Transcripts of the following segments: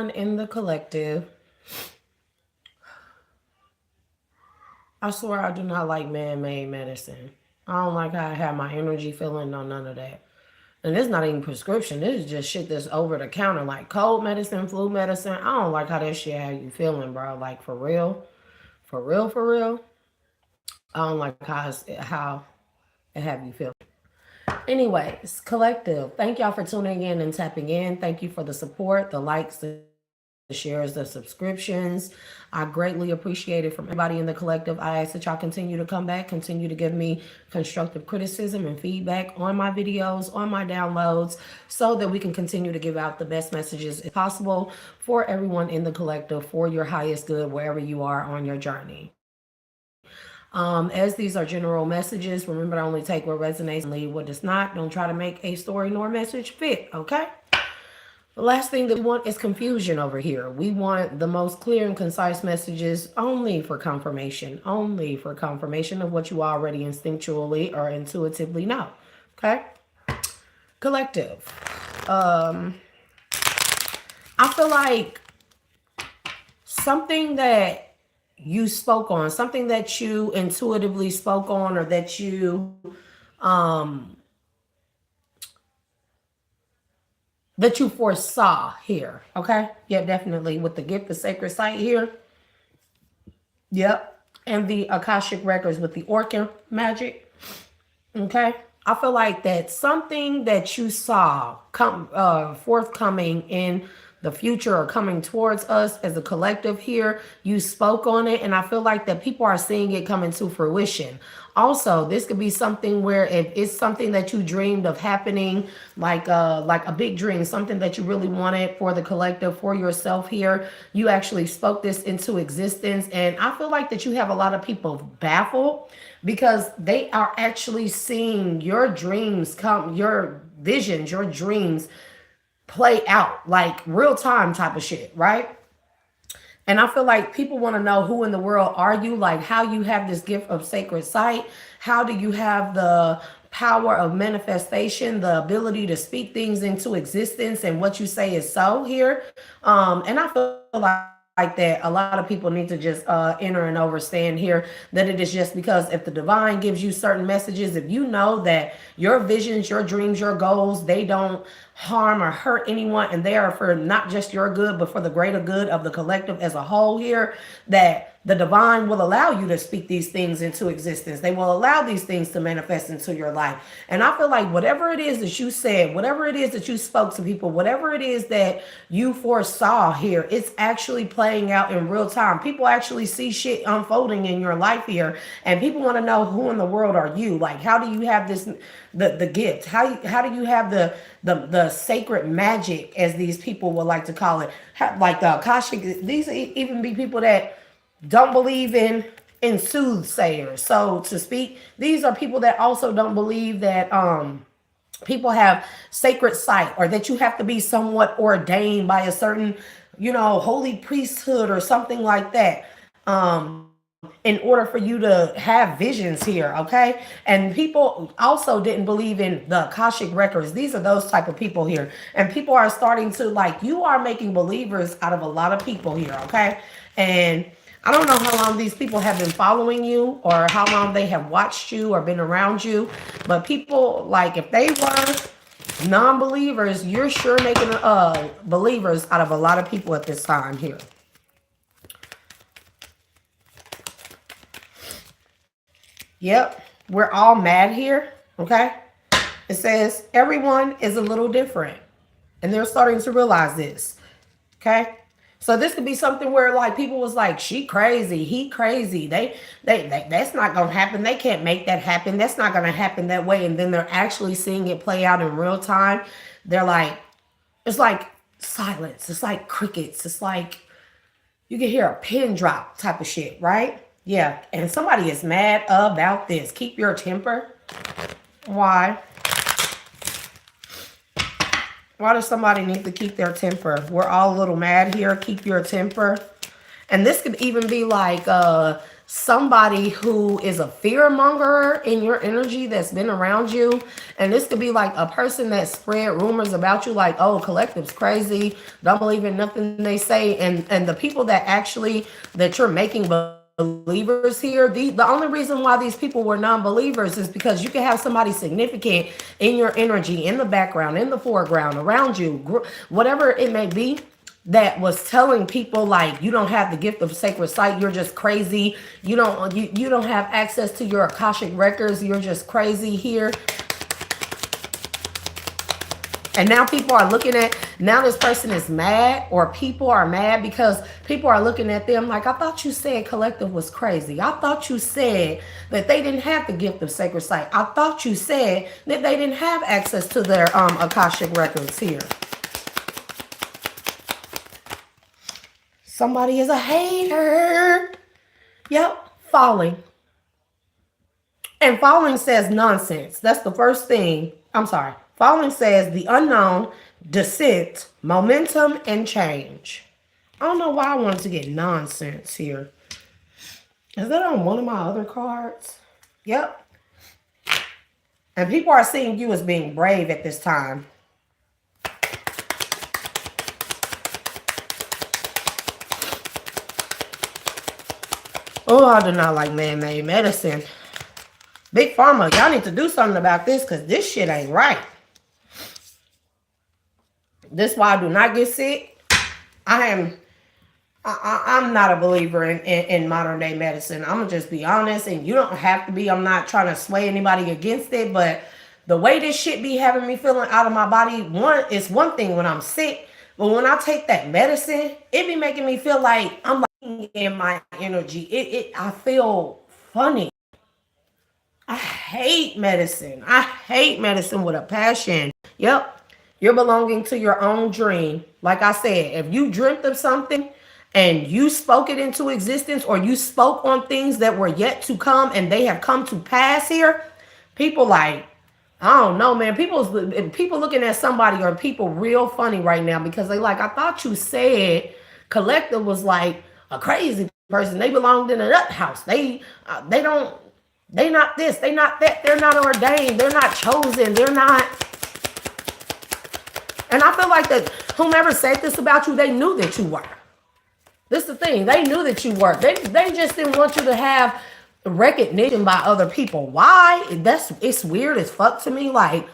everyone in the collective. I swear I do not like man-made medicine. I don't like how I have my energy feeling, no none of that. And this is not even prescription. This is just shit that's over the counter, like cold medicine, flu medicine. I don't like how that shit have you feeling, bro. Like for real, for real, for real. I don't like how it have you feel. Anyways, collective, thank y'all for tuning in and tapping in. Thank you for the support, the likes, the shares, the subscriptions. I greatly appreciate it from everybody in the collective. I ask that y'all continue to come back, continue to give me constructive criticism and feedback on my videos, on my downloads, so that we can continue to give out the best messages as possible for everyone in the collective for your highest good wherever you are on your journey. As these are general messages, remember to only take what resonates and leave what does not. Don't try to make a story nor message fit, okay? The last thing that we want is confusion over here. We want the most clear and concise messages only for confirmation of what you already instinctually or intuitively know, okay? Collective. I feel like something that you spoke on, something that you intuitively spoke on, or um that you foresaw here. Okay. Yeah, definitely. With the gift of sacred sight here. Yep. And the Akashic records with the Orca magic. Okay. I feel like that something that you saw forthcoming in the future or coming towards us as a collective here, you spoke on it, and I feel like that people are seeing it come into fruition. Also, this could be something where if it's something that you dreamed of happening, like a big dream, something that you really wanted for the collective, for yourself here, you actually spoke this into existence. And I feel like that you have a lot of people baffled because they are actually seeing your dreams come, your visions, your dreams play out like real time type of shit, right? And I feel like people want to know who in the world are you, like how you have this gift of sacred sight. How do you have the power of manifestation, the ability to speak things into existence, and what you say is so here. And I feel like that a lot of people need to just enter and understand here that it is just because if the divine gives you certain messages, if you know that your visions, your dreams, your goals, they don't harm or hurt anyone, and they are for not just your good but for the greater good of the collective as a whole here, that the divine will allow you to speak these things into existence. They will allow these things to manifest into your life. And I feel like whatever it is that you said, whatever it is that you spoke to people, whatever it is that you foresaw here, it's actually playing out in real time. People actually see shit unfolding in your life here, and people want to know who in the world are you? Like, how do you have this, the gift? How do you have the sacred magic, as these people would like to call it? Like the Akashic, these even be people that don't believe in soothsayers, so to speak. These are people that also don't believe that people have sacred sight, or that you have to be somewhat ordained by a certain, holy priesthood or something like that in order for you to have visions here, okay? And people also didn't believe in the Akashic records. These are those type of people here, and people are starting to, like, you are making believers out of a lot of people here, okay? And I don't know how long these people have been following you, or how long they have watched you or been around you, but people, like, if they were non-believers, you're sure making believers out of a lot of people at this time here. Yep, we're all mad here, okay? It says everyone is a little different, and they're starting to realize this, okay? So this could be something where, like, people was like, she crazy, he crazy. They that's not gonna happen. They can't make that happen. That's not gonna happen that way. And then they're actually seeing it play out in real time. They're like, it's like silence. It's like crickets. It's like you can hear a pin drop type of shit, right? Yeah. And somebody is mad about this. Keep your temper. Why? Why does somebody need to keep their temper? We're all a little mad here. Keep your temper. And this could even be like somebody who is a fear monger in your energy that's been around you. And this could be like a person that spread rumors about you, like, oh, collective's crazy, don't believe in nothing they say. And the people that actually that you're making believers here, the only reason why these people were non-believers is because you can have somebody significant in your energy, in the background, in the foreground, around you, whatever it may be, that was telling people like, you don't have the gift of sacred sight, you're just crazy, you don't have access to your Akashic records, you're just crazy here. And now people are looking at, now this person is mad, or people are mad because people are looking at them like, I thought you said collective was crazy. I thought you said that they didn't have the gift of sacred sight. I thought you said that they didn't have access to their Akashic records here. Somebody is a hater. Yep, falling. And falling says nonsense. That's the first thing. I'm sorry. Falling says the unknown, descent, momentum, and change. I don't know why I wanted to get nonsense here. Is that on one of my other cards? Yep. And people are seeing you as being brave at this time. Oh, I do not like man-made medicine. Big Pharma, y'all need to do something about this because this shit ain't right. This is why I do not get sick. I'm not a believer in modern day medicine. I'm gonna just be honest, and you don't have to be. I'm not trying to sway anybody against it, but the way this shit be having me feeling out of my body, it's one thing when I'm sick, but when I take that medicine, it be making me feel like I'm like in my energy. I feel funny. I hate medicine. I hate medicine with a passion. Yep. You're belonging to your own dream. Like I said, if you dreamt of something and you spoke it into existence, or you spoke on things that were yet to come and they have come to pass here, people like, I don't know, man. People looking at somebody, or people real funny right now because they like, I thought you said collective was like a crazy person. They belonged in a nut house. They not this, they not that, they're not ordained, they're not chosen, they're not. And I feel like that whomever said this about you, they knew that you were. This is the thing. They knew that you were. They just didn't want you to have recognition by other people. Why? It's weird as fuck to me. Like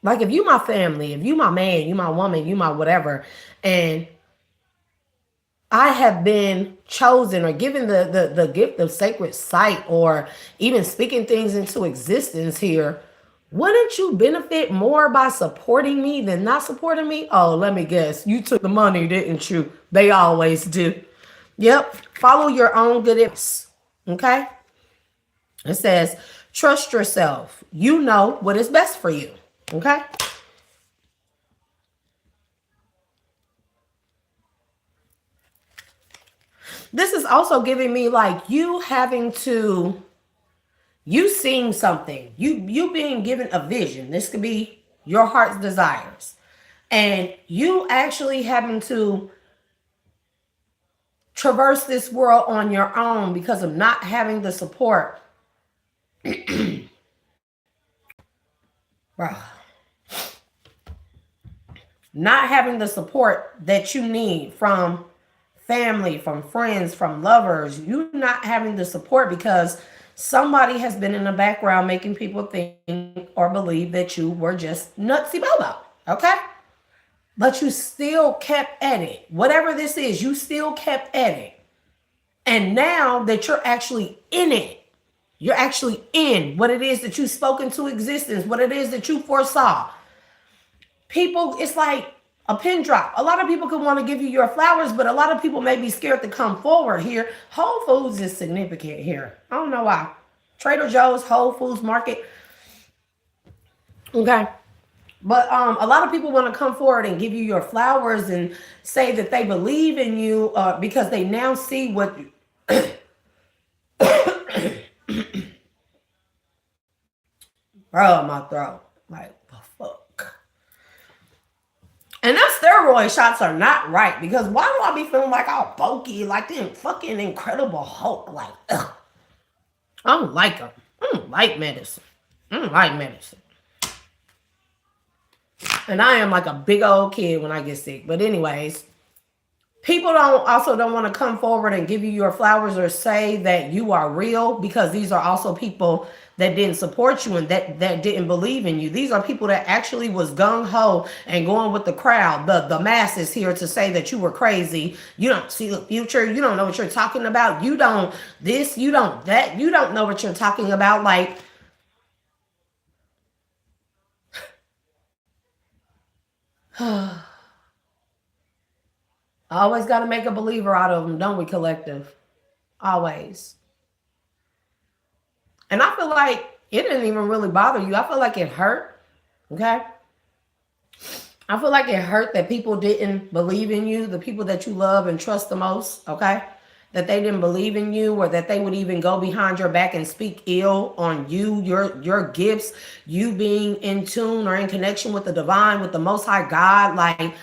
if you my family, if you my man, you my woman, you my whatever, and I have been chosen or given the gift of sacred sight, or even speaking things into existence here, wouldn't you benefit more by supporting me than not supporting me? Oh, let me guess. You took the money, didn't you? They always do. Yep. Follow your own good advice. Okay? It says, trust yourself. You know what is best for you. Okay? This is also giving me like you seeing something, you being given a vision. This could be your heart's desires, and you actually having to traverse this world on your own because of not having the support. Bro. Not having the support that you need from family, from friends, from lovers. You not having the support because somebody has been in the background making people think or believe that you were just nutsy bobo. Okay? But you still kept at it. Whatever this is, you still kept at it. And now that you're actually in it, you're actually in what it is that you spoke into existence, what it is that you foresaw. People, it's like a pin drop. A lot of people could want to give you your flowers, but a lot of people may be scared to come forward here. Whole Foods is significant here. I don't know why. Trader Joe's, Whole Foods Market. Okay. But a lot of people want to come forward and give you your flowers and say that they believe in you because they now see what you... Bro, my throat. Like, the fuck. And that's their steroid shots are not right, because why do I be feeling like all bulky, like the fucking Incredible Hulk? Like, ugh. I don't like them. I don't like medicine. I don't like medicine. And I am like a big old kid when I get sick. But anyways, people don't want to come forward and give you your flowers or say that you are real, because these are also people that didn't support you and that didn't believe in you. These are people that actually was gung-ho and going with the crowd, the masses here, to say that you were crazy. You don't see the future. You don't know what you're talking about. You don't this, you don't that. You don't know what you're talking about. Like, I always got to make a believer out of them, don't we, collective? Always. And I feel like it didn't even really bother you. I feel like it hurt. Okay? I feel like it hurt that people didn't believe in you, the people that you love and trust the most. Okay? That they didn't believe in you, or that they would even go behind your back and speak ill on you, your gifts, you being in tune or in connection with the divine, with the Most High God. Like,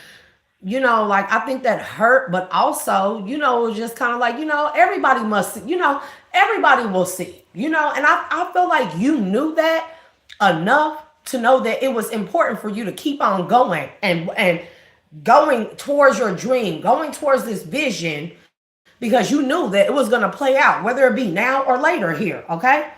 you know, like, I think that hurt, but also, you know, it was just kind of like, you know, everybody must, you know, everybody will see, you know, and I feel like you knew that enough to know that it was important for you to keep on going and going towards your dream, going towards this vision, because you knew that it was going to play out, whether it be now or later here, okay?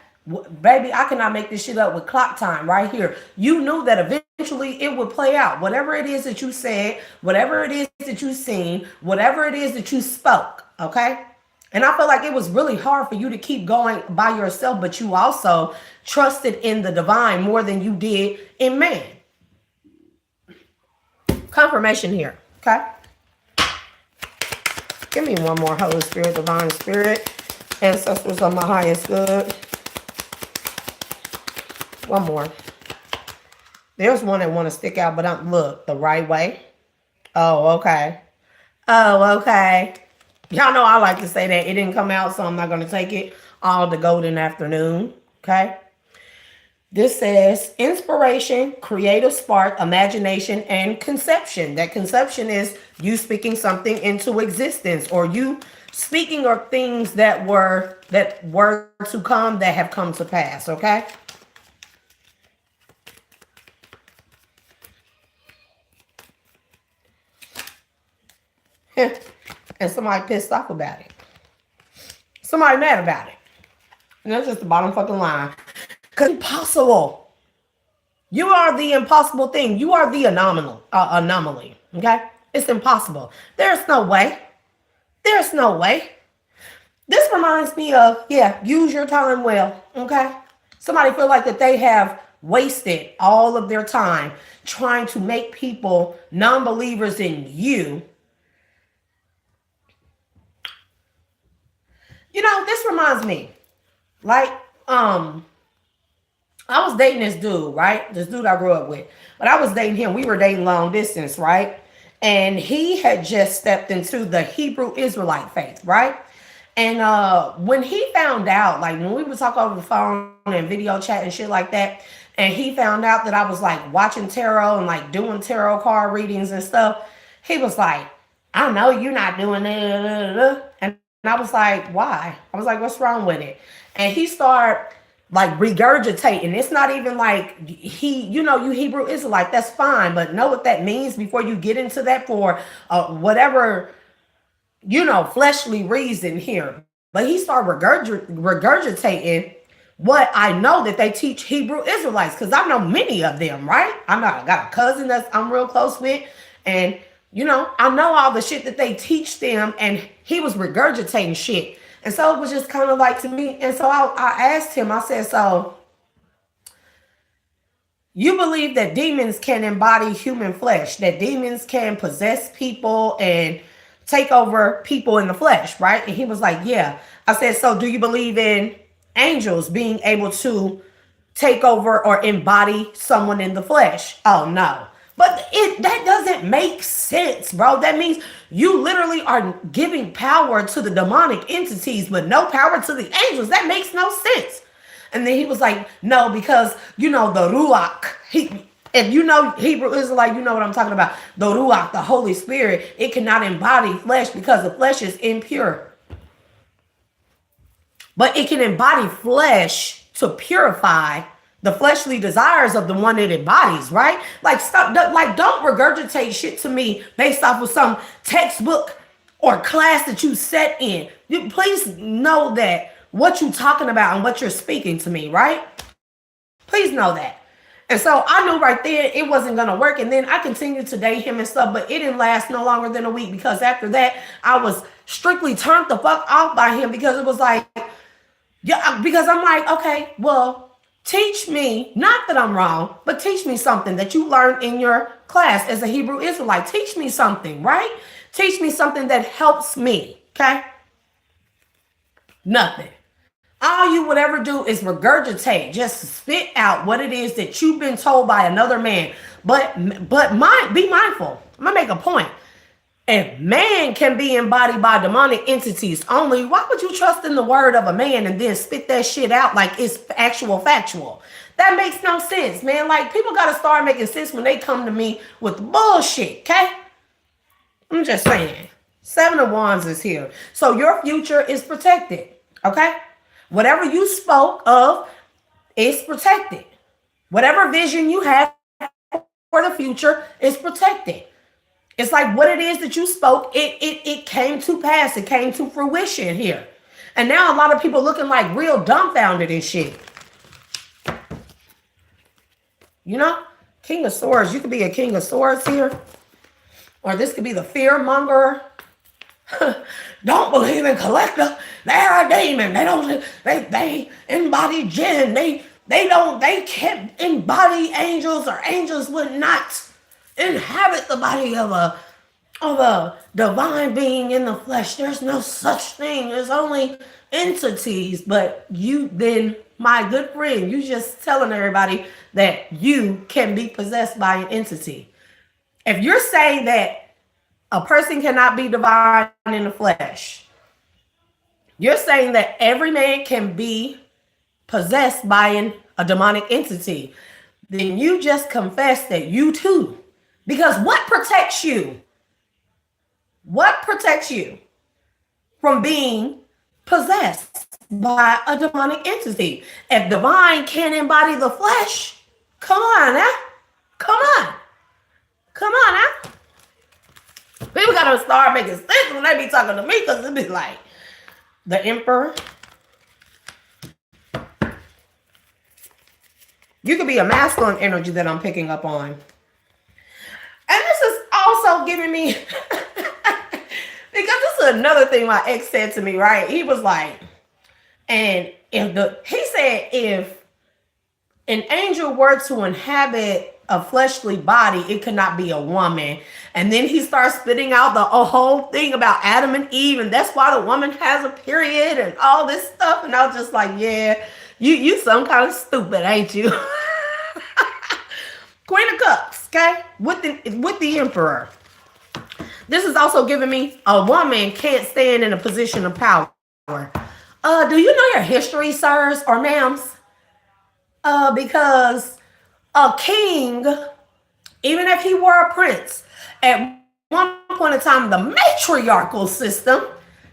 Baby, I cannot make this shit up with clock time right here. You knew that eventually it would play out. Whatever it is that you said, whatever it is that you seen, whatever it is that you spoke, okay? And I feel like it was really hard for you to keep going by yourself, but you also trusted in the divine more than you did in man. Confirmation here, okay? Give me one more, Holy Spirit, Divine Spirit, ancestors of my highest good. One more. There's one that want to stick out, but look, the right way. Oh, okay. Oh, okay. Y'all know I like to say that. It didn't come out, so I'm not going to take it all the golden afternoon. Okay. This says inspiration, creative spark, imagination, and conception. That conception is you speaking something into existence, or you speaking of things that were to come, that have come to pass. Okay. And somebody pissed off about it. Somebody mad about it. And that's just the bottom fucking line. Because impossible. You are the impossible thing. You are the anomaly. Okay? It's impossible. There's no way. There's no way. This reminds me of, use your time well. Okay? Somebody feel like that they have wasted all of their time trying to make people non-believers in you. You know, this reminds me, like, I was dating this dude, right? This dude I grew up with. But I was dating him. We were dating long distance, right? And he had just stepped into the Hebrew Israelite faith, right? And when he found out, like when we would talk over the phone and video chat and shit like that, and he found out that I was like watching tarot and like doing tarot card readings and stuff, he was like, I know you're not doing that. And I was like, why? I was like, what's wrong with it? And he started like regurgitating. It's not even like you Hebrew Israelite, that's fine. But know what that means before you get into that for whatever, fleshly reason here. But he started regurgitating what I know that they teach Hebrew Israelites, because I know many of them, right? I got a cousin that I'm real close with, and I know all the shit that they teach them, and he was regurgitating shit. And so it was just kind of like to me. And so I asked him, I said, so you believe that demons can embody human flesh, that demons can possess people and take over people in the flesh, right? And he was like, yeah. I said, so do you believe in angels being able to take over or embody someone in the flesh? Oh, no. But that doesn't make sense, bro. That means you literally are giving power to the demonic entities, but no power to the angels. That makes no sense. And then he was like, no, because, the Ruach, If you know Hebrew Israelite, you know what I'm talking about. The Ruach, the Holy Spirit, it cannot embody flesh because the flesh is impure. But it can embody flesh to purify the fleshly desires of the one it embodies, right? Like, stop, like, don't regurgitate shit to me based off of some textbook or class that you sat in. You please know that what you're talking about and what you're speaking to me, right? Please know that. And so I knew right there it wasn't going to work. And then I continued to date him and stuff, but it didn't last no longer than a week, because after that, I was strictly turned the fuck off by him, because it was like, yeah, because I'm like, okay, well, teach me, not that I'm wrong, but teach me something that you learned in your class as a Hebrew Israelite. Teach me something, right? Teach me something that helps me, okay? Nothing. All you would ever do is regurgitate, just spit out what it is that you've been told by another man. But be mindful. I'm gonna make a point. If man can be embodied by demonic entities only, why would you trust in the word of a man and then spit that shit out like it's actual factual? That makes no sense, man. Like, people gotta start making sense when they come to me with bullshit, okay? I'm just saying. 7 of Wands is here. So your future is protected, okay? Whatever you spoke of is protected. Whatever vision you have for the future is protected. It's like what it is that you spoke, it came to pass. It came to fruition here. And now a lot of people looking like real dumbfounded and shit. You know? King of Swords. You could be a King of Swords here. Or this could be the fear monger. Don't believe in collector. They're a demon. They embody jinn. They can't embody angels, or angels would not inhabit the body of a divine being in the flesh. There's no such thing. There's only entities. But you then, my good friend, you just telling everybody that you can be possessed by an entity. If you're saying that a person cannot be divine in the flesh, you're saying that every man can be possessed by a demonic entity, then you just confess that you too. Because what protects you? What protects you from being possessed by a demonic entity? If divine can't embody the flesh, come on now. Come on. Come on now. People gotta start making sense when they be talking to me, because it be like the Emperor. You could be a masculine energy that I'm picking up on. And this is also giving me, because this is another thing my ex said to me, right? He was like, he said if an angel were to inhabit a fleshly body, it could not be a woman. And then he starts spitting out the whole thing about Adam and Eve, and that's why the woman has a period and all this stuff. And I was just like, yeah, you some kind of stupid, ain't you? Queen of Cups, okay? With the Emperor. This is also giving me a woman can't stand in a position of power. Do you know your history, sirs or ma'ams? Because a king, even if he were a prince, at one point in time, the matriarchal system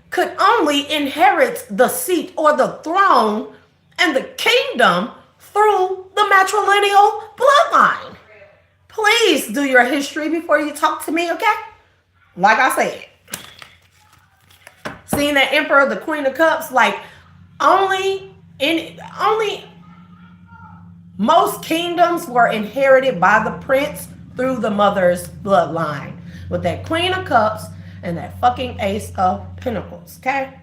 could only inherit the seat or the throne and the kingdom through the matrilineal bloodline. Please do your history before you talk to me, okay? Like I said, seeing that Emperor, the Queen of Cups, like only most kingdoms were inherited by the prince through the mother's bloodline, with that Queen of Cups and that fucking Ace of Pentacles, okay?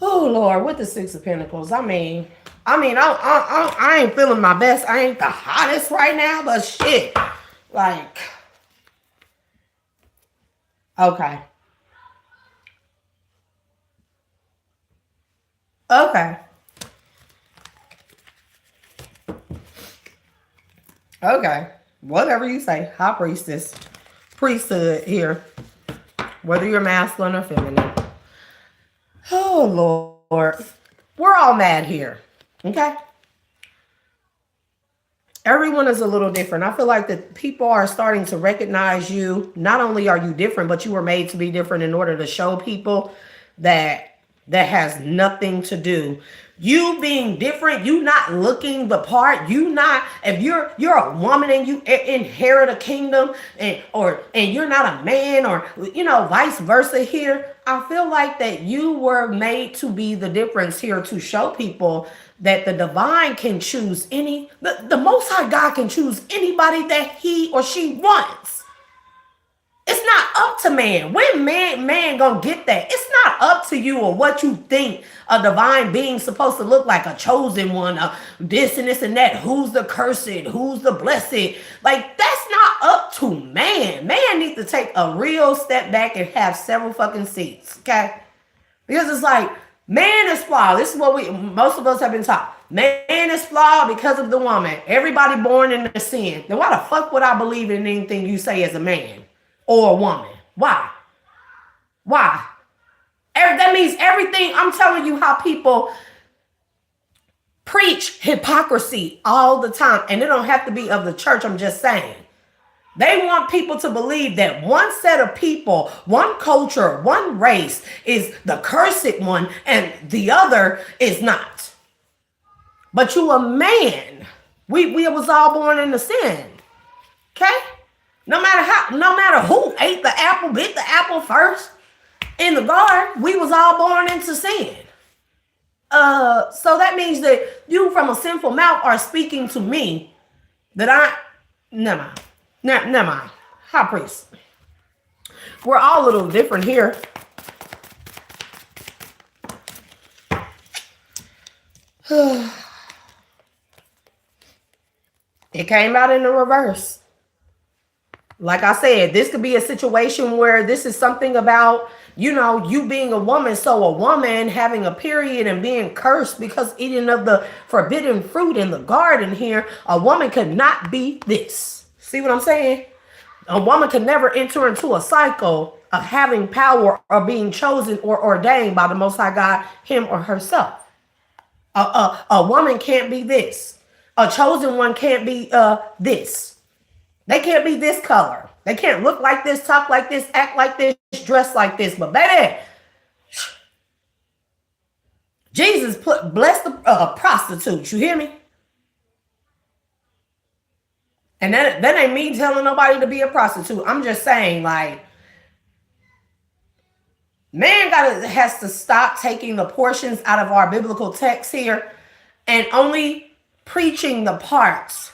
Oh, Lord, with the Six of Pentacles, I mean, I ain't feeling my best. I ain't the hottest right now, but shit, like, okay. Okay. Okay. Whatever you say. High priestess. Priesthood here. Whether you're masculine or feminine. Oh, Lord. We're all mad here. Okay? Everyone is a little different. I feel like that people are starting to recognize you. Not only are you different, but you were made to be different in order to show people that has nothing to do. You being different, you not looking the part. You not, if you're a woman and you inherit a kingdom, and you're not a man, or vice versa here. I feel like that you were made to be the difference here, to show people that the divine can choose the Most High God can choose anybody that he or she wants. It's not up to man. When man gonna get that? It's not up to you or what you think a divine being supposed to look like, a chosen one, this and this and that. Who's the cursed? Who's the blessed? Like, that's not up to man. Man needs to take a real step back and have several fucking seats, okay? Because it's like, man is flawed. This is what most of us have been taught. Man is flawed because of the woman. Everybody born in the sin. Then why the fuck would I believe in anything you say as a man or a woman? Why? Why? That means everything. I'm telling you how people preach hypocrisy all the time. And it don't have to be of the church. I'm just saying. They want people to believe that one set of people, one culture, one race is the cursed one and the other is not. But you a man. We was all born into sin. Okay? No matter who ate the apple, bit the apple first in the garden, we was all born into sin. So that means that you from a sinful mouth are speaking to me that never mind. High priest. We're all a little different here. It came out in the reverse. Like I said, this could be a situation where this is something about, you being a woman. So a woman having a period and being cursed because eating of the forbidden fruit in the garden here, a woman could not be this. See what I'm saying? A woman could never enter into a cycle of having power or being chosen or ordained by the Most High God, him or herself. A woman can't be this. A chosen one can't be this. They can't be this color. They can't look like this, talk like this, act like this, dress like this. But baby, Jesus blessed the prostitute. You hear me? And that ain't me telling nobody to be a prostitute. I'm just saying, like, man has to stop taking the portions out of our biblical text here and only preaching the parts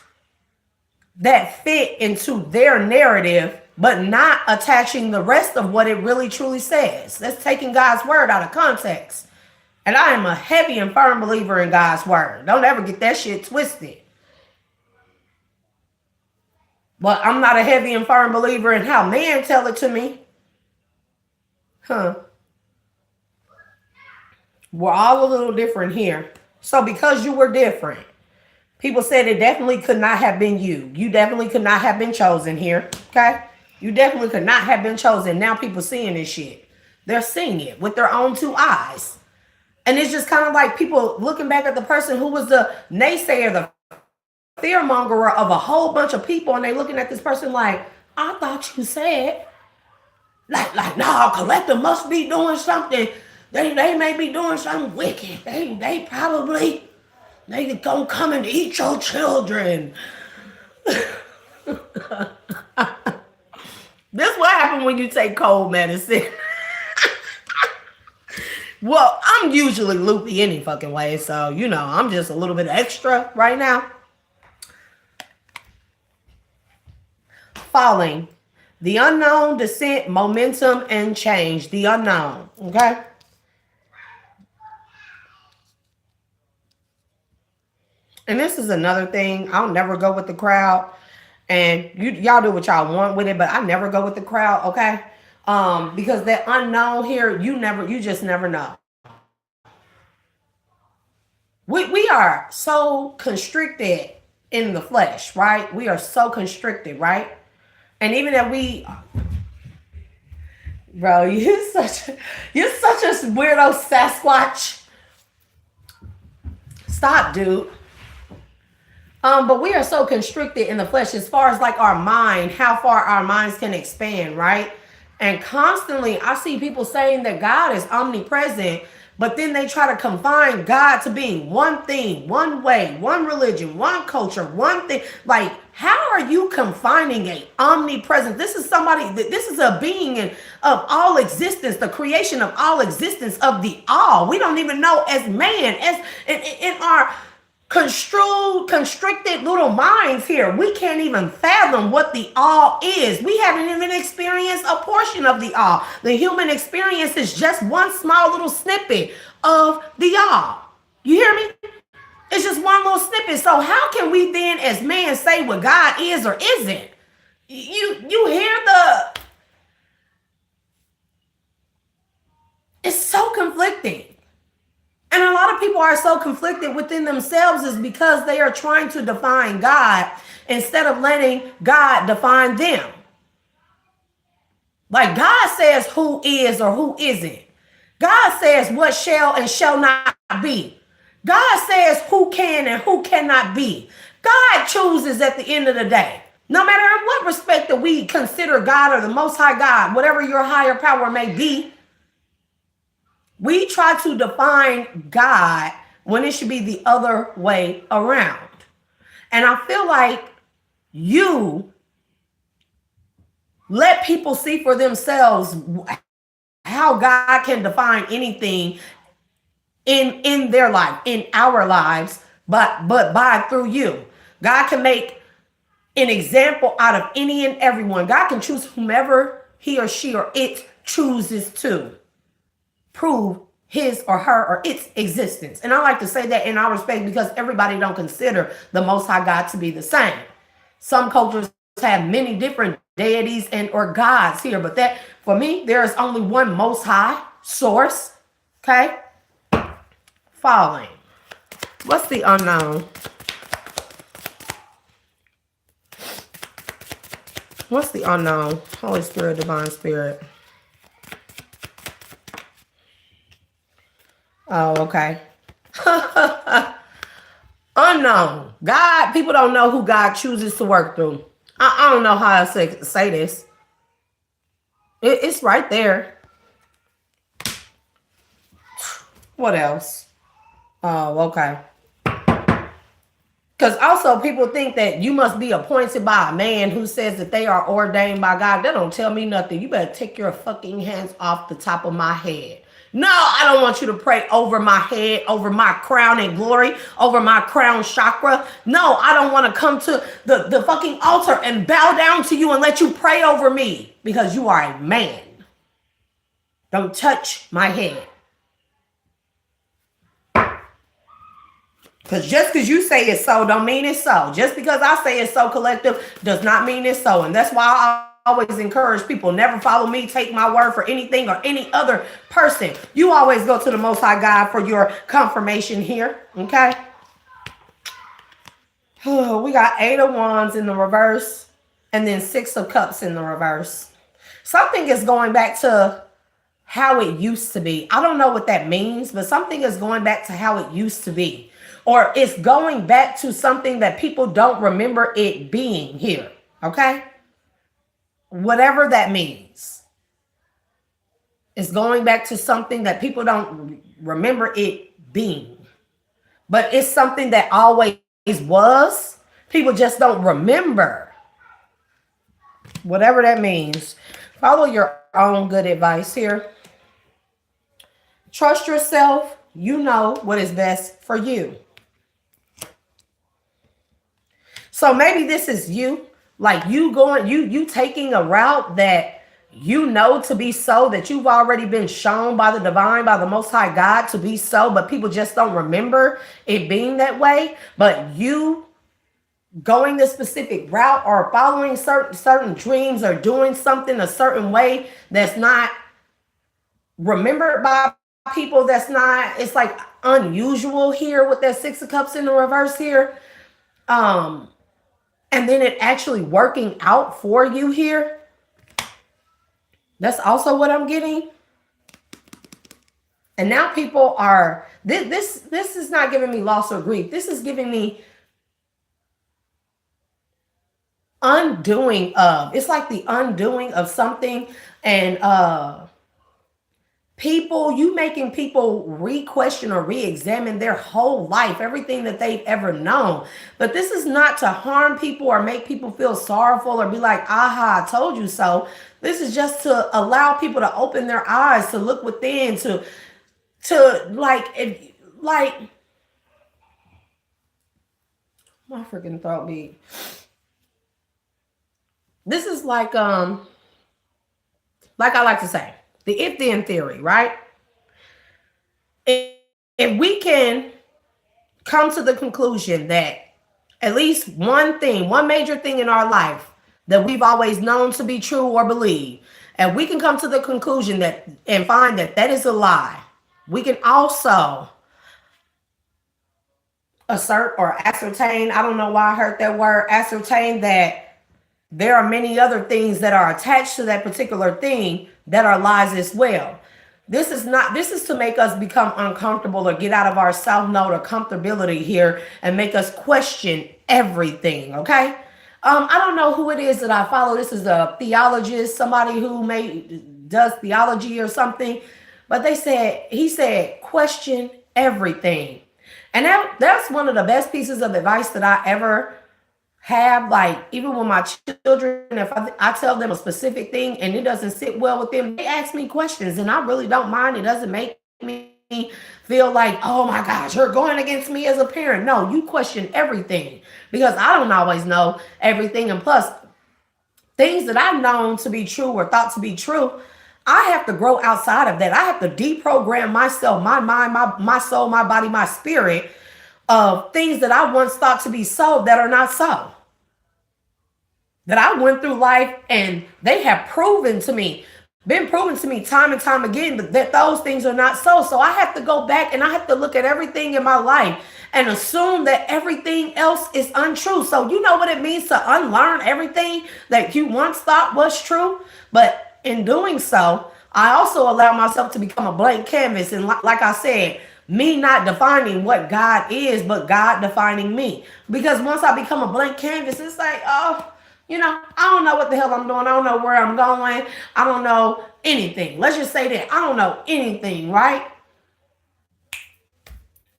that fit into their narrative, but not attaching the rest of what it really truly says. That's taking God's word out of context. And I am a heavy and firm believer in God's word. Don't ever get that shit twisted. But I'm not a heavy and firm believer in how man tell it to me. We're all a little different here. So because you were different, people said it definitely could not have been you. You definitely could not have been chosen here. Okay? You definitely could not have been chosen. Now people seeing this shit. They're seeing it with their own two eyes. And it's just kind of like people looking back at the person who was the naysayer, the fearmongerer of a whole bunch of people, and they looking at this person like, I thought you said. Like, no, Collective must be doing something. They may be doing something wicked. They probably gonna come and eat your children. This what happened when you take cold medicine. Well, I'm usually loopy any fucking way, so I'm just a little bit extra right now. Falling. The unknown, descent, momentum, and change. The unknown. Okay? And this is another thing. I'll never go with the crowd. And y'all do what y'all want with it, but I never go with the crowd, okay? Because that unknown here, you just never know. We are so constricted in the flesh, right? We are so constricted, right? And even that bro, you're such a weirdo Sasquatch. Stop, dude. But we are so constricted in the flesh as far as like our mind, how far our minds can expand, right? And constantly I see people saying that God is omnipresent, but then they try to confine God to being one thing, one way, one religion, one culture, one thing. Like, how are you confining a omnipresent? This is somebody, this is a being of all existence, the creation of all existence, of the all. We don't even know as man, as in our constricted little minds here, we can't even fathom what the all is. We haven't even experienced a portion of the all. The human experience is just one small little snippet of the all. You hear me? It's just one little snippet. So how can we then as man say what God is or isn't? You hear it's so conflicting. And a lot of people are so conflicted within themselves is because they are trying to define God instead of letting God define them. Like, God says who is or who isn't. God says what shall and shall not be. God says who can and who cannot be. God chooses at the end of the day. No matter in what respect that we consider God or the Most High God, whatever your higher power may be, we try to define God when it should be the other way around. And I feel like you let people see for themselves how God can define anything in their life, in our lives, but by through you. God can make an example out of any and everyone. God can choose whomever he or she or it chooses to prove his or her or its existence. And I like to say that in our respect because everybody don't consider the Most High God to be the same. Some cultures have many different deities and or gods here, but that for me, there is only one Most High source. Okay? Falling. What's the unknown? What's the unknown? Holy Spirit, Divine Spirit. Oh, okay. Unknown. God, people don't know who God chooses to work through. I don't know how to say this. It's right there. What else? Oh, okay. Because also people think that you must be appointed by a man who says that they are ordained by God. That don't tell me nothing. You better take your fucking hands off the top of my head. No, I don't want you to pray over my head, over my crown and glory, over my crown chakra. No, I don't want to come to the fucking altar and bow down to you and let you pray over me because you are a man. Don't touch my head. Because just because you say it's so don't mean it's so. Just because I say it's so collective does not mean it's so. And that's why I always encourage people, never follow me, take my word for anything or any other person. You always go to the Most High God for your confirmation here, okay? We got 8 of Wands in the reverse and then 6 of Cups in the reverse. Something is going back to how it used to be. I don't know what that means, but something is going back to how it used to be. Or it's going back to something that people don't remember it being here, okay? Whatever that means. It's going back to something that people don't remember it being. But it's something that always was. People just don't remember. Whatever that means. Follow your own good advice here. Trust yourself. You know what is best for you. So maybe this is you, like you going, you taking a route that you know to be so, that you've already been shown by the divine, by the Most High God to be so, but people just don't remember it being that way. But you going this specific route or following certain dreams or doing something a certain way that's not remembered by people, that's not, it's like unusual here with that 6 of Cups in the reverse here. And then it actually working out for you here. That's also what I'm getting. And now people are, this is not giving me loss or grief. This is giving me undoing of. It's like the undoing of something. And people, you making people re-question or re-examine their whole life, everything that they've ever known. But this is not to harm people or make people feel sorrowful or be like, aha, I told you so. This is just to allow people to open their eyes, to look within, to like my freaking throat beat. This is like I like to say, the if then theory, right? If we can come to the conclusion that at least one thing, one major thing in our life that we've always known to be true or believe, and we can come to the conclusion that and find that that is a lie, we can also assert or ascertain, I don't know why I heard that word, ascertain, that there are many other things that are attached to that particular thing that are lies as well. This is to make us become uncomfortable or get out of our self note or comfortability here and make us question everything. Okay. I don't know who it is that I follow. This is a theologist, somebody who does theology or something. But he said, question everything. And that's one of the best pieces of advice that I ever have. Like, even with my children, if I tell them a specific thing and it doesn't sit well with them, they ask me questions, and I really don't mind. It doesn't make me feel like, oh my gosh, you're going against me as a parent. No, you question everything, because I don't always know everything. And plus, things that I've known to be true or thought to be true, I have to grow outside of that. I have to deprogram myself, my mind, my soul, my body, my spirit, of things that I once thought to be so that are not so. That I went through life and they have been proven to me time and time again that those things are not so. So I have to go back and I have to look at everything in my life and assume that everything else is untrue. So you know what it means to unlearn everything that you once thought was true. But in doing so, I also allow myself to become a blank canvas. And like I said, me not defining what God is, but God defining me. Because once I become a blank canvas, it's like, oh, I don't know what the hell I'm doing. I don't know where I'm going. I don't know anything. Let's just say that I don't know anything, right?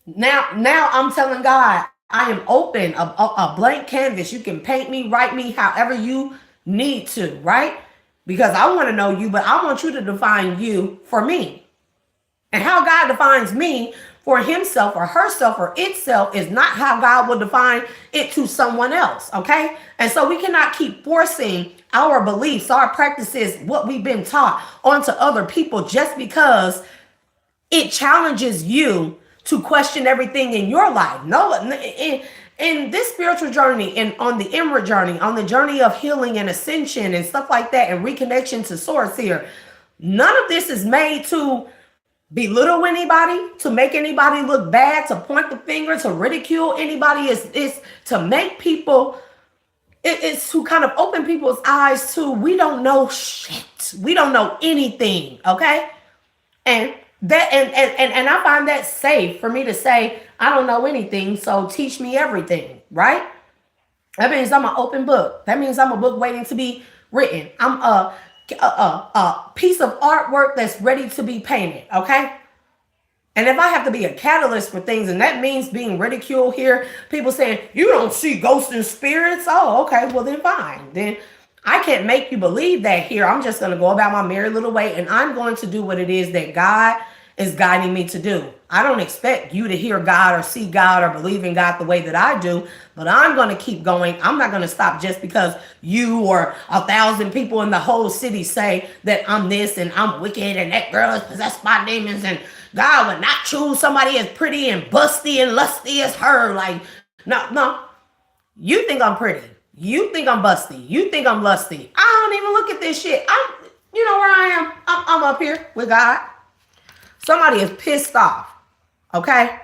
Now I'm telling God, I am open, a blank canvas. You can paint me, write me however you need to, right? Because I want to know you, but I want you to define you for me. And how God defines me for himself or herself or itself is not how God will define it to someone else, okay? And so we cannot keep forcing our beliefs, our practices, what we've been taught onto other people just because it challenges you to question everything in your life. No, in this spiritual journey and on the inward journey, on the journey of healing and ascension and stuff like that and reconnection to source here, none of this is made to belittle anybody, to make anybody look bad, to point the finger, to ridicule anybody. Is to make people, it's to kind of open people's eyes to, we don't know shit. We don't know anything, okay? And that and I find that safe for me to say, I don't know anything, so teach me everything, right? That means I'm an open book. That means I'm a book waiting to be written. I'm a piece of artwork that's ready to be painted, okay? And if I have to be a catalyst for things, and that means being ridiculed here, people saying, you don't see ghosts and spirits. Oh, okay, well then fine. Then I can't make you believe that here. I'm just going to go about my merry little way, and I'm going to do what it is that God is guiding me to do. I don't expect you to hear God or see God or believe in God the way that I do, but I'm going to keep going. I'm not going to stop just because you or 1,000 people in the whole city say that I'm this and I'm wicked and that girl is possessed by demons and God would not choose somebody as pretty and busty and lusty as her. Like, no. You think I'm pretty. You think I'm busty. You think I'm lusty. I don't even look at this shit. You know where I am? I'm up here with God. Somebody is pissed off, okay?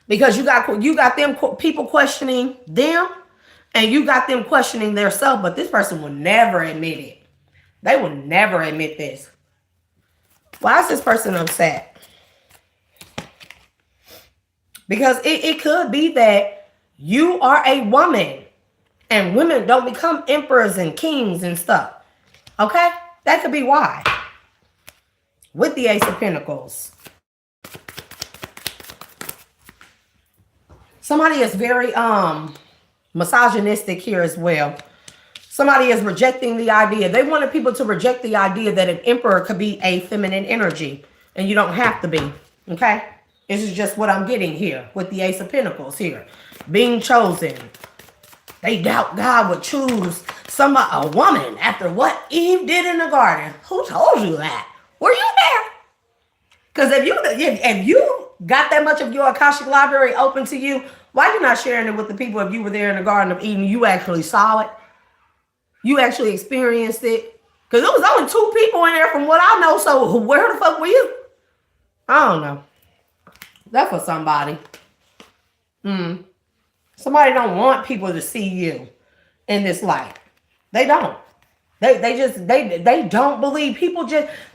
Because you got them people questioning them, and you got them questioning their self, but this person will never admit it. They will never admit this. Why is this person upset? Because it could be that you are a woman And women don't become emperors and kings and stuff. Okay? That could be why. With the Ace of Pentacles. Somebody is very misogynistic here as well. Somebody is rejecting the idea. They wanted people to reject the idea that an emperor could be a feminine energy. And you don't have to be. Okay? This is just what I'm getting here with the Ace of Pentacles here. Being chosen. They doubt God would choose a woman after what Eve did in the garden. Who told you that? Were you there? Because if you got that much of your Akashic library open to you, why are you not sharing it with the people if you were there in the Garden of Eden? You actually saw it. You actually experienced it. Because there was only 2 people in there from what I know. So where the fuck were you? I don't know. That's for somebody. Somebody don't want people to see you in this light. They don't. They don't believe.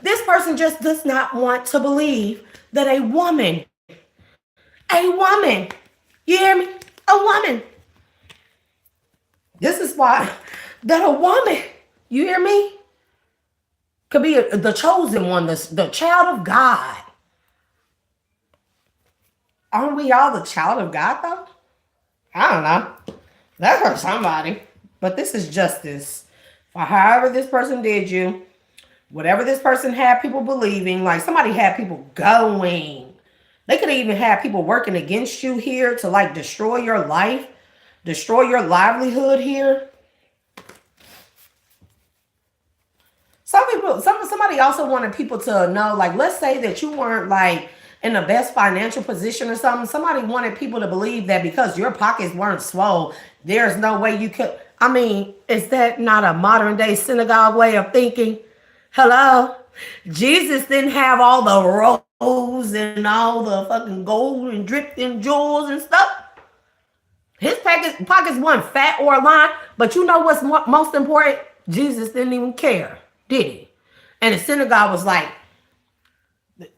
This person just does not want to believe that a woman, you hear me? A woman. This is why that a woman, you hear me? Could be the chosen one, the child of God. Aren't we all the child of God though? I don't know. That hurt somebody. But this is justice. For however this person did you, whatever this person had people believing, like somebody had people going. They could even have people working against you here to like destroy your life, destroy your livelihood here. Somebody also wanted people to know, like, let's say that you weren't like in the best financial position or something. Somebody wanted people to believe that because your pockets weren't swole, there's no way you could. I mean, is that not a modern day synagogue way of thinking? Hello? Jesus didn't have all the robes and all the fucking gold and dripped in jewels and stuff. His pockets weren't fat or lined, but you know what's most important? Jesus didn't even care, did he? And the synagogue was like,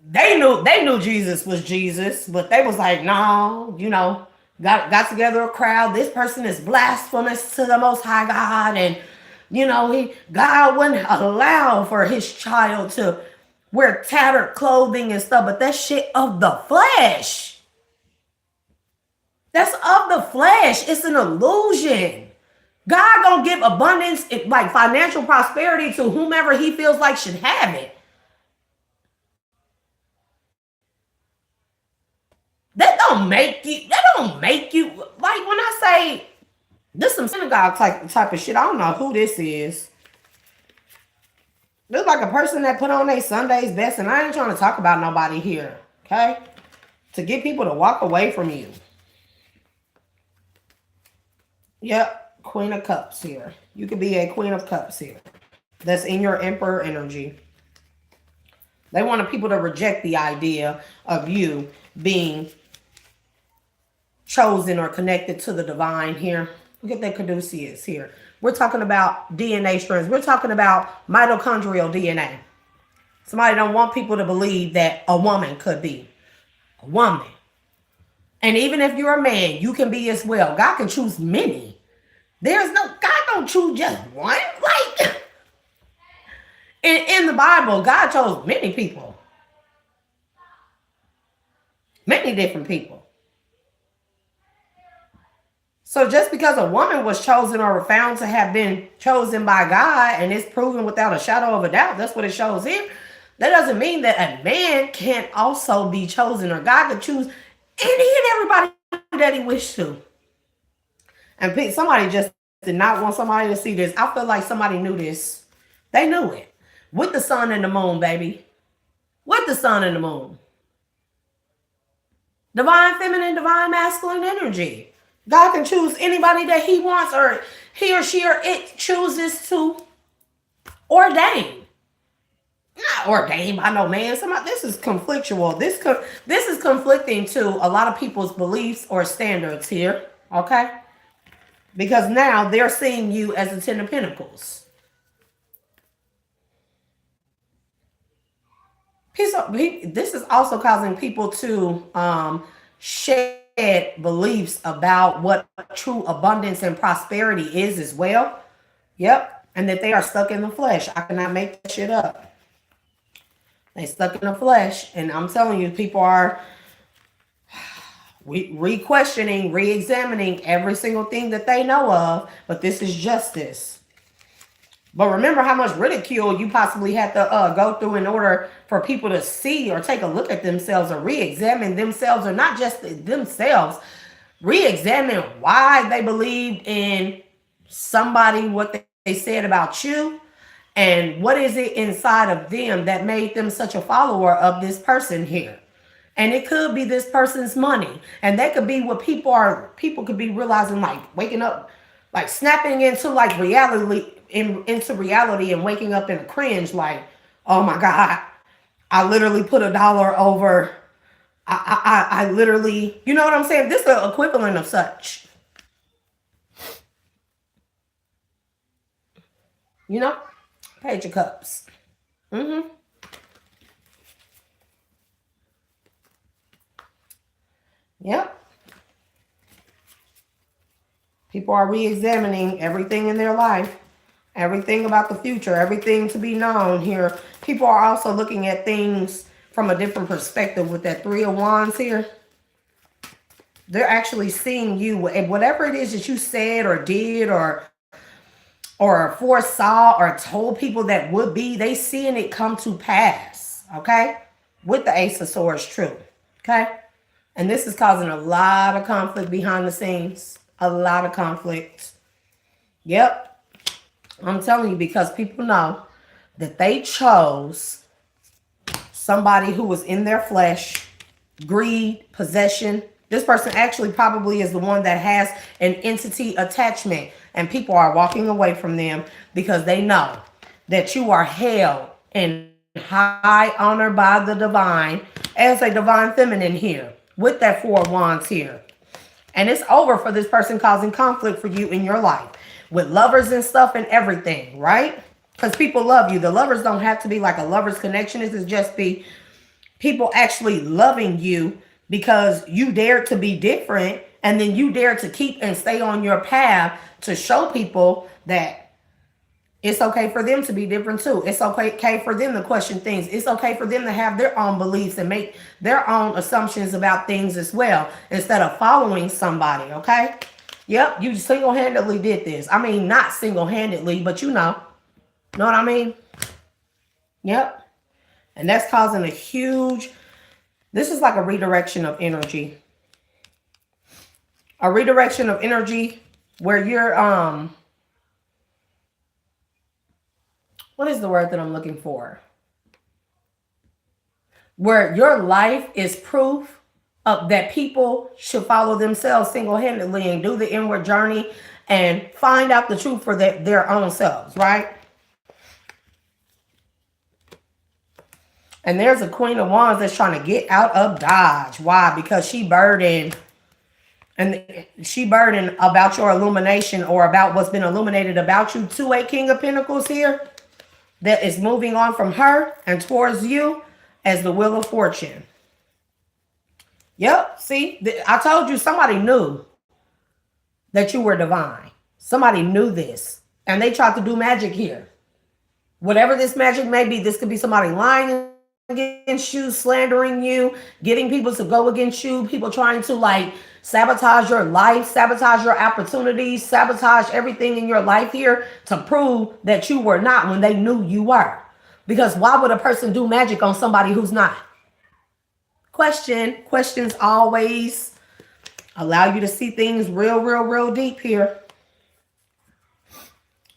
they knew Jesus was Jesus, but they was like, no, got together a crowd. This person is blasphemous to the Most High God, and God wouldn't allow for his child to wear tattered clothing and stuff. But that shit of the flesh. That's of the flesh. It's an illusion. God gonna give abundance, like financial prosperity, to whomever he feels like should have it. That don't make you, like when I say this some synagogue type of shit, I don't know who this is. This like a person that put on their Sunday's best, and I ain't trying to talk about nobody here, okay? To get people to walk away from you. Yep, Queen of Cups here. You could be a Queen of Cups here. That's in your Emperor energy. They wanted people to reject the idea of you being chosen or connected to the divine here. Look at that caduceus here. We're talking about DNA strands. We're talking about mitochondrial DNA. Somebody don't want people to believe that a woman could be a woman. And even if you're a man, you can be as well. God can choose many. God don't choose just one. Like in the Bible, God chose many people. Many different people. So just because a woman was chosen or found to have been chosen by God, and it's proven without a shadow of a doubt, that's what it shows here, that doesn't mean that a man can't also be chosen, or God could choose any and everybody that he wished to. And somebody just did not want somebody to see this. I feel like somebody knew this. They knew it. With the sun and the moon, baby. With the sun and the moon. Divine feminine, divine masculine energy. God can choose anybody that he wants, or he or she or it chooses to ordain. Not ordained by no man. This is conflictual. This is conflicting to a lot of people's beliefs or standards here. Okay? Because now they're seeing you as the Ten of Pentacles. This is also causing people to share beliefs about what true abundance and prosperity is as well. Yep. And that they are stuck in the flesh. I cannot make that shit up. They stuck in the flesh. And I'm telling you, people are re-questioning, re-examining every single thing that they know of. But this is justice. But remember how much ridicule you possibly had to go through in order for people to see or take a look at themselves or re-examine themselves, or not just themselves, re-examine why they believed in somebody, what they said about you, and what is it inside of them that made them such a follower of this person here. And it could be this person's money. And that could be what people could be realizing, like waking up, like snapping into like reality, into reality, and waking up in a cringe, like, oh my God, I literally put $1 over. I literally, you know what I'm saying? This is the equivalent of such. You know? Page of Cups. Mm-hmm. Yep. People are re-examining everything in their life, everything about the future, everything to be known here. People are also looking at things from a different perspective with that Three of Wands here. They're actually seeing you, whatever it is that you said or did or foresaw or told people that would be, they seeing it come to pass, okay? With the Ace of Swords, true, okay? And this is causing a lot of conflict behind the scenes. A lot of conflict. Yep. I'm telling you, because people know that they chose somebody who was in their flesh, greed, possession. This person actually probably is the one that has an entity attachment, and people are walking away from them because they know that you are held in high honor by the divine as a divine feminine here with that Four of Wands here. And it's over for this person causing conflict for you in your life with lovers and stuff and everything, right? Because people love you. The lovers don't have to be like a lover's connection. This is just be people actually loving you because you dared to be different, and then you dared to keep and stay on your path to show people that it's okay for them to be different too. It's okay for them to question things. It's okay for them to have their own beliefs and make their own assumptions about things as well, instead of following somebody, okay? Yep, you single-handedly did this. I mean, not single-handedly, but you know. Know what I mean? Yep. And that's causing a huge, this is like a redirection of energy. A redirection of energy where you're, what is the word that I'm looking for? Where your life is proof of that people should follow themselves single-handedly and do the inward journey and find out the truth for their own selves, right? And there's a Queen of Wands that's trying to get out of Dodge. Why? Because she burdened. And she burdened about your illumination or about what's been illuminated about you to a King of Pentacles here that is moving on from her and towards you as the Wheel of Fortune. Yep. See, I told you somebody knew that you were divine. Somebody knew this. And they tried to do magic here. Whatever this magic may be, this could be somebody lying against you, slandering you, getting people to go against you, people trying to like sabotage your life, sabotage your opportunities, sabotage everything in your life here to prove that you were not when they knew you were. Because why would a person do magic on somebody who's not? Questions always allow you to see things real deep here.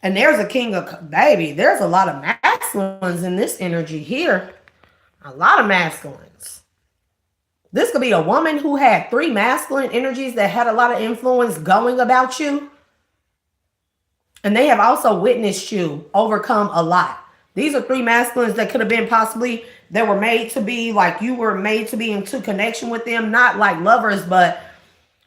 And there's a King of, baby, there's a lot of masculines in this energy here. A lot of masculines. This could be a woman who had 3 masculine energies that had a lot of influence going about you. And they have also witnessed you overcome a lot. These are 3 masculines that could have been possibly, that were made to be like you were made to be into connection with them. Not like lovers, but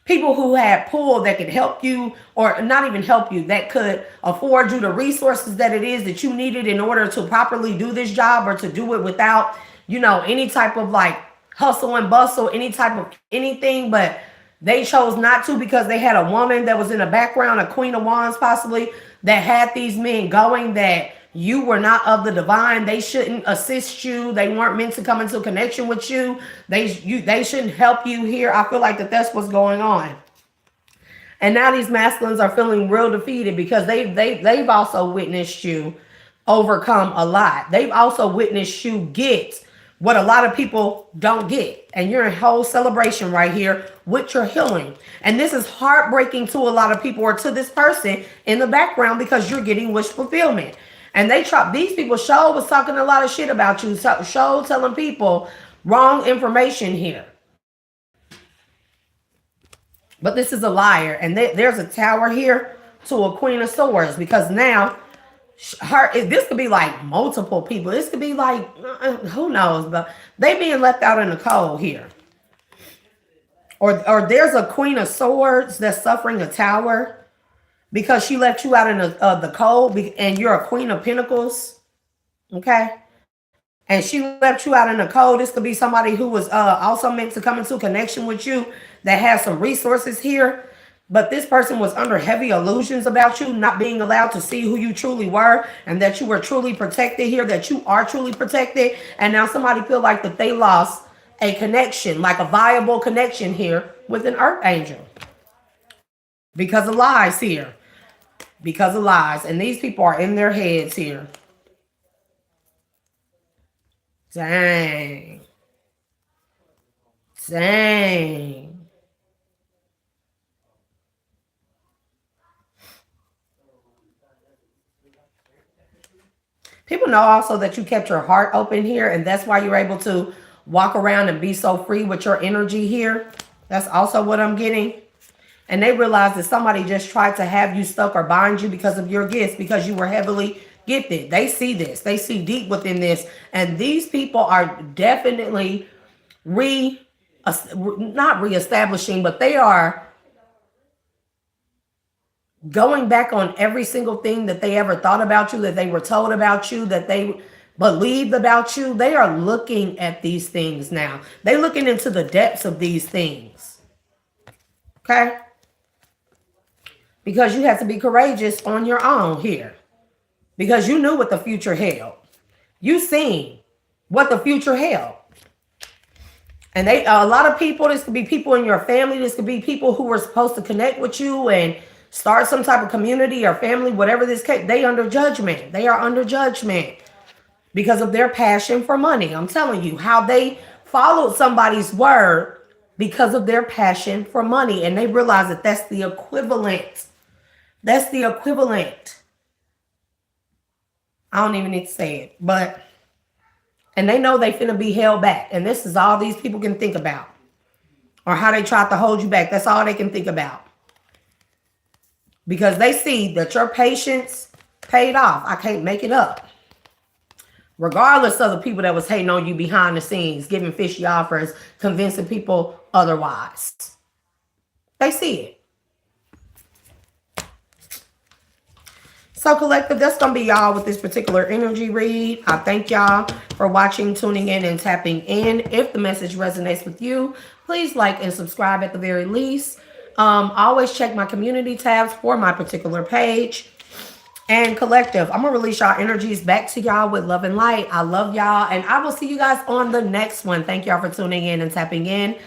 people who had pull that could help you, or not even help you, that could afford you the resources that it is that you needed in order to properly do this job, or to do it without, you know, any type of like hustle and bustle, any type of anything, but They chose not to because they had a woman that was in the background, a Queen of Wands possibly, that had these men going that you were not of the divine. They shouldn't assist you. They weren't meant to come into connection with you. They shouldn't help you here. I feel like that's what's going on. And now these masculines are feeling real defeated because they've also witnessed you overcome a lot. They've also witnessed you get what a lot of people don't get. And you're in whole celebration right here with your healing. And this is heartbreaking to a lot of people, or to this person in the background, because you're getting wish fulfillment. And these people was talking a lot of shit about you. Telling people wrong information here. But this is a liar. And there's a tower here to a Queen of Swords, because now this could be like multiple people. This could be like, who knows, but they being left out in the cold here. Or there's a Queen of Swords that's suffering a tower because she left you out in the cold, and you're a Queen of Pentacles. Okay. And she left you out in the cold. This could be somebody who was also meant to come into connection with you that has some resources here. But this person was under heavy illusions about you, not being allowed to see who you truly were, and that you were truly protected here, that you are truly protected. And now somebody feel like that they lost a connection, like a viable connection here with an earth angel. Because of lies here. Because of lies. And these people are in their heads here. Dang. Dang. People know also that you kept your heart open here, and that's why you're able to walk around and be so free with your energy here. That's also what I'm getting. And they realize that somebody just tried to have you stuck or bind you because of your gifts, because you were heavily gifted. They see this. They see deep within this. And these people are definitely not reestablishing, but they are going back on every single thing that they ever thought about you, that they were told about you, that they believed about you. They are looking at these things now. They're looking into the depths of these things. Okay? Because you have to be courageous on your own here. Because you knew what the future held. You seen what the future held. And a lot of people, this could be people in your family, this could be people who were supposed to connect with you and start some type of community or family, whatever this case, they under judgment. They are under judgment because of their passion for money. I'm telling you how they followed somebody's word because of their passion for money. And they realize that that's the equivalent. That's the equivalent. I don't even need to say it, but, and they know they finna be held back. And this is all these people can think about, or how they tried to hold you back. That's all they can think about. Because they see that your patience paid off. I can't make it up. Regardless of the people that was hating on you behind the scenes, giving fishy offers, convincing people otherwise. They see it. So collective, that's going to be y'all with this particular energy read. I thank y'all for watching, tuning in, and tapping in. If the message resonates with you, please like and subscribe at the very least. Always check my community tabs for my particular page. And collective, I'm going to release y'all energies back to y'all with love and light. I love y'all, and I will see you guys on the next one. Thank y'all for tuning in and tapping in.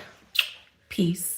Peace.